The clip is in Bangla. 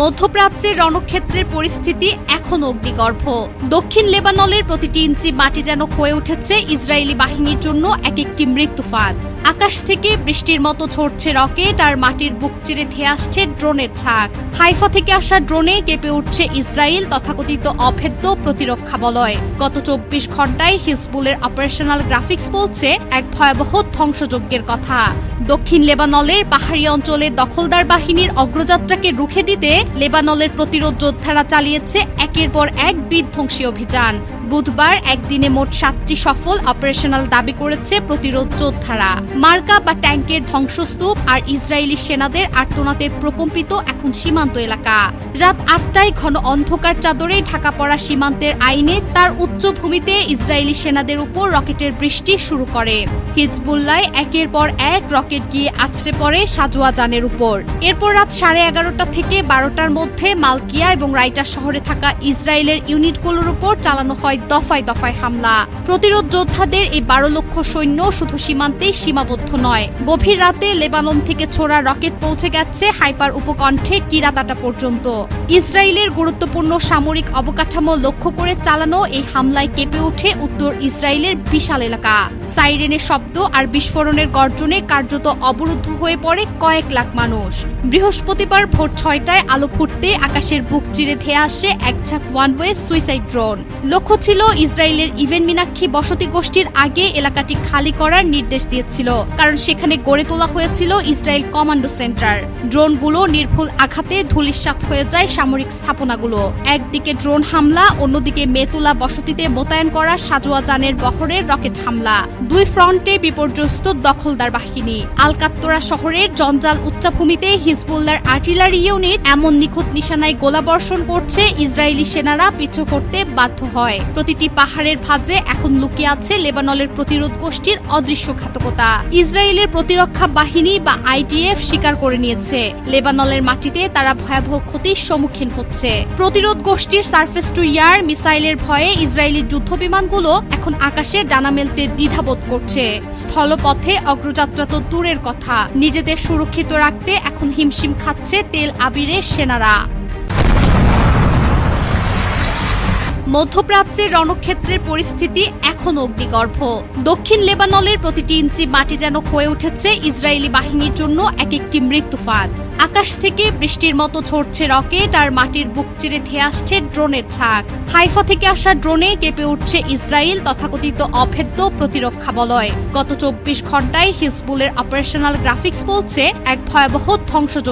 মধ্যপ্রাচ্যের রণক্ষেত্রের পরিস্থিতি এখনো অগ্নিগর্ভ। দক্ষিণ লেবাননের প্রতিটি ইঞ্চি মাটি যেন হয়ে উঠেছে ইসরায়েলি বাহিনীর জন্য এক একটি মৃত্যুফাঁদ। আকাশ থেকে বৃষ্টির মতো ঝরছে রকেট আর মাটির বুক চিরে ধেয়ে আসছে ড্রোনের ছাক। হাইফা থেকে আসা ড্রোনে কেঁপে উঠছে ইসরায়েল তথাকথিত অভেদ্য প্রতিরক্ষা বলয়। গত ২৪ ঘণ্টায় হিজবুলের অপারেশনাল গ্রাফিক্স বলছে এক ভয়াবহ ধ্বংসযজ্ঞের কথা। দক্ষিণ লেবাননের পাহাড়ি অঞ্চলে দখলদার বাহিনীর অগ্রযাত্রাকে রুখে দিতে লেবাননের প্রতিরোধ যোদ্ধারা চালিয়েছে একের পর এক বিধ্বংসী অভিযান। বুধবার একদিনে মোট ৭টি সফল অপারেশনাল দাবি করেছে প্রতিরোধ যোদ্ধারা। মার্কা বা ট্যাঙ্কের ধ্বংসস্তূপ আর ইসরায়েলি সেনাদের আর্তনাদে প্রকম্পিত এখন সীমান্ত এলাকা। রাত ৮টায় ঘন অন্ধকার চাদরে ঢাকা পড়া সীমান্তের আইনে তার উচ্চভূমিতে ইসরায়েলি সেনাদের উপর রকেটের বৃষ্টি শুরু করে। হিজবুল্লাহ একের পর এক রকেট গিয়ে আছড়ে পড়ে সাজোয়া জানের উপর। এরপর রাত ১১:৩০ থেকে ১২টার মধ্যে মালকিয়া এবং রাইটা শহরে থাকা ইসরায়েলের ইউনিটগুলোর উপর চালানো হয় দফায় দফায় হামলা। প্রতিরোধ যোদ্ধাদের এই ১২ লক্ষ সৈন্য শুধু সীমান্তেই সীমাবদ্ধ নয়, গভীর রাতে লেবানন থেকে ছোড়া রকেট পৌঁছে গেছে হাইপার উপকণ্ঠে কিরাতাটা পর্যন্ত। ইসরায়েলের গুরুত্বপূর্ণ সামরিক অবকাঠামো লক্ষ্য করে চালানো এই হামলায় কেঁপে ওঠে উত্তর ইসরায়েলের বিশাল এলাকা। সাইরেনের শব্দ আর বিস্ফোরণের গর্জনে কার্যত অবরুদ্ধ হয়ে পড়ে কয়েক লাখ মানুষ। বৃহস্পতিবার ভোর ৬টায় আলো ফুটতে আকাশের বুক চিরে ধেয়ে আসে এক ঝাঁক ওয়ানওয়ে সুইসাইড ড্রোন। লক্ষ্য ছিল ইসরায়েলের ইভেন মিনাক্ষী বসতি গোষ্ঠীর আগে এলাকাটি খালি করার নির্দেশ দিয়েছিল, কারণ সেখানে গড়ে তোলা হয়েছিল ইসরায়েল কমান্ডো সেন্টার। ড্রোনগুলো নির্ভুল আঘাতে ধূলিসাৎ হয়ে যায় সামরিক স্থাপনাগুলো। একদিকে ড্রোন হামলা, অন্যদিকে মেতুলা বসতিতে মোতায়েন করা সাজোয়া জানের বহরের রকেট হামলা। দুই ফ্রন্টে বিপর্যস্ত দখলদার বাহিনী। আলকাত্তরা শহরের জঞ্জাল উচ্চভূমিতে হিজবুল্লাহর আর্টিলারি ইউনিট এমন নিখুঁত নিশানায় গোলাবর্ষণ করছে ইসরায়েলি সেনারা পিছু হটতে বাধ্য হয়। প্রতিটি পাহাড়ের ভাঁজে এখন লুকিয়ে আছে লেবাননের প্রতিরোধ গোষ্ঠীর অদৃশ্য ঘাতকতা। ইসরায়েলের প্রতিরক্ষা বাহিনী বা আইডিএফ স্বীকার করে নিয়েছে লেবাননের মাটিতে তারা ভয়াবহ ক্ষতির সম্মুখীন হচ্ছে। প্রতিরোধ গোষ্ঠীর সারফেস টু এয়ার মিসাইলের ভয়ে ইসরায়েলি যুদ্ধবিমানগুলো এখন আকাশে ডানা মেলতে দ্বিধাবোধ করছে। স্থলপথে অগ্রযাত্রা তো দূরের কথা, নিজেদের সুরক্ষিত রাখতে এখন হিমশিম খাচ্ছে তেল আবিরের সেনারা। মধ্যপ্রাচ্যের রণক্ষেত্রের পরিস্থিতি এখনো অগ্নিগর্ভ। দক্ষিণ লেবাননের প্রতিটি ইঞ্চি মাটি যেন হয়ে উঠেছে ইসরায়েলি বাহিনীর জন্য এক একটি মৃত্যুফাঁদ। আকাশ থেকে বৃষ্টির মতো ঝরছে রকেট আর মাটির বুক চিরে ধেয়ে আসছে ড্রোনের ছাক। হাইফা থেকে আসা ড্রোনে কেঁপে উঠছে ইসরায়েল তথাকথিত অভেদ্য প্রতিরক্ষা বলয়। গত ২৪ ঘণ্টায় হিজবুলের অপারেশনাল গ্রাফিক্স বলছে এক ভয়াবহ ধ্বংসযজ্ঞ